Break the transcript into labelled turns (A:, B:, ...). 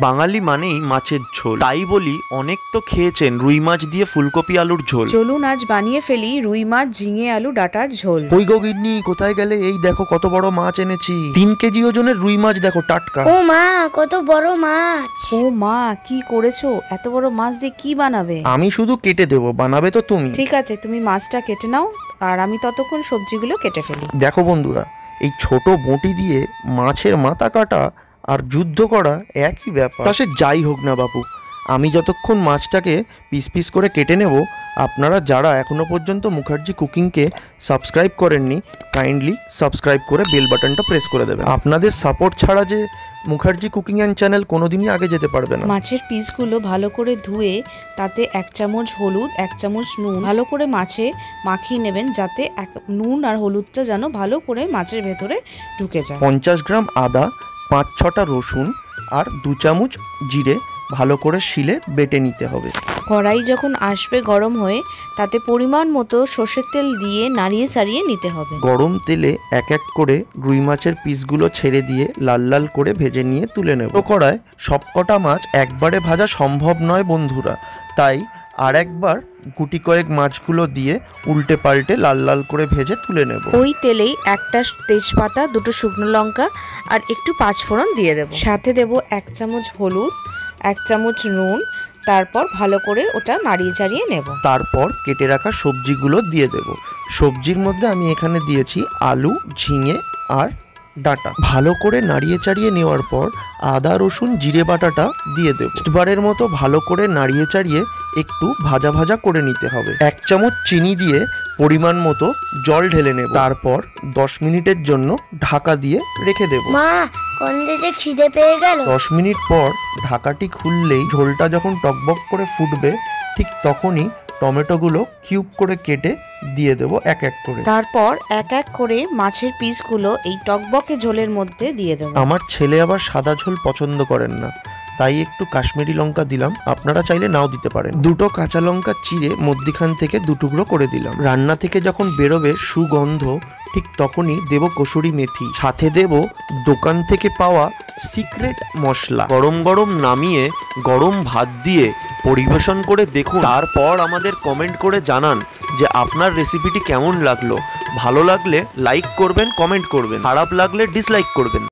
A: বাঙালি মানেই মাছের ঝোল, তাই বলি অনেক তো খেয়েছেন রুই মাছ দিয়ে ফুলকপি আলুর ঝোল।
B: চলুন আজ বানিয়ে ফেলি রুই মাছ ঝিঙে আলু ডাঁটার ঝোল।
C: কই গো গিন্নি, কোথায় গেলে? এই দেখো কত বড় মাছ এনেছি। 3 কেজি ওজনের রুই মাছ, দেখো টাটকা।
D: ও মা, কত বড় মাছ!
B: ও মা, কি করেছো? এত বড় মাছ দিয়ে কি বানাবে?
C: আমি শুধু কেটে দেবো, বানাবে তো তুমি।
B: ঠিক আছে, তুমি মাছটা কেটে নাও আর আমি ততক্ষণ সবজিগুলো কেটে ফেলি।
C: দেখো বন্ধুরা, এই ছোট বঁটি দিয়ে মাছের মাথা কাটা আর যুদ্ধ করা একই ব্যাপার। তা সে যাই হোক না বাপু, আমি যতক্ষণ মাছটাকে পিস পিস করে কেটে নেব, আপনারা যারা এখনো পর্যন্ত মুখার্জি কুকিংকে সাবস্ক্রাইব করেননি, কাইন্ডলি সাবস্ক্রাইব করে বেল বাটনটা প্রেস করে দেবেন। আপনাদের সাপোর্ট ছাড়া যে মুখার্জি কুকিং অ্যান্ড চ্যানেল কোনোদিনই আগে যেতে পারবে না।
B: মাছের পিসগুলো ভালো করে ধুয়ে তাতে 1 চামচ হলুদ, 1 চামচ নুন ভালো করে মাছে মাখিয়ে নেবেন, যাতে নুন আর হলুদটা যেন ভালো করে মাছের ভেতরে ঢুকে যায়।
C: 50 গ্রাম আদা, 5-6টা রসুন আর 2 চামচ জিরে ভালো করে শিলে বেটে নিতে হবে।
B: কড়াই যখন আসবে গরম হয়ে, তাতে পরিমাণ মতো সর্ষের তেল দিয়ে নাড়িয়ে চাড়িয়ে নিতে হবে।
C: গরম তেলে এক এক করে রুই মাছের পিসগুলো ছেড়ে দিয়ে লাল লাল করে ভেজে নিয়ে তুলে নেব। কড়ায় সবকটা মাছ একবারে ভাজা সম্ভব নয় বন্ধুরা, তাই আর একবার গুটি কয়েক মাছগুলো দিয়ে উল্টে পাল্টে লাল লাল করে ভেজে তুলে নেব।
B: ওই তেলেই একটা তেজপাতা, 2টো শুকনো লঙ্কা আর একটু 5 ফোড়ন দিয়ে দেব। সাথে দেব 1 চামচ হলুদ, 1 চামচ নুন, তারপর ভালো করে ওটা নাড়িয়ে চাড়িয়ে নেব।
C: তারপর কেটে রাখা সবজিগুলো দিয়ে দেব। সবজির মধ্যে আমি এখানে দিয়েছি আলু, ঝিঙে আর ডাঁটা। ভালো করে নাড়িয়ে চাড়িয়ে নেওয়ার পর আদা, রসুন, জিরে বাটাটা দিয়ে দেব। বারের মতো ভালো করে নাড়িয়ে চাড়িয়ে একটু ভাজা ভাজা করে নিতে হবে। 1 চামচ চিনি দিয়ে পরিমাণ মতো জল ঢেলে নেব। তারপর 10 মিনিটের জন্য ঢাকা দিয়ে রেখে দেব।
D: মা, কোন যে খিদে পেয়ে গেল।
C: 10 মিনিট পর ঢাকাটি খুললেই ঝোলটা যখন টকবক করে ফুটবে, ঠিক তখনই টমেটোগুলো কিউব করে কেটে দিয়ে দেব এক এক করে।
B: তারপর এক এক করে মাছের পিসগুলো এই টকবকে ঝোলের মধ্যে দিয়ে দেব।
C: আমার ছেলে আবার সাদা ঝোল পছন্দ করেন না, তাই একটু কাশ্মীরি লঙ্কা দিলাম, আপনারা চাইলে নাও দিতে পারেন। 2টো কাঁচা লঙ্কা চিড়ে মধ্যিখান থেকে 2 টুকরো করে দিলাম। রান্না থেকে যখন বেরোবে সুগন্ধ, ঠিক তখনই দেব কসুরি মেথি, সাথে দেব দোকান থেকে পাওয়া সিক্রেট মশলা।
A: গরম গরম নামিয়ে গরম ভাত দিয়ে পরিবেশন করে দেখুন, তারপর আমাদের কমেন্ট করে জানান যে আপনার রেসিপিটি কেমন লাগলো। ভালো লাগলে লাইক করবেন, কমেন্ট করবেন, খারাপ লাগলে ডিসলাইক করবেন।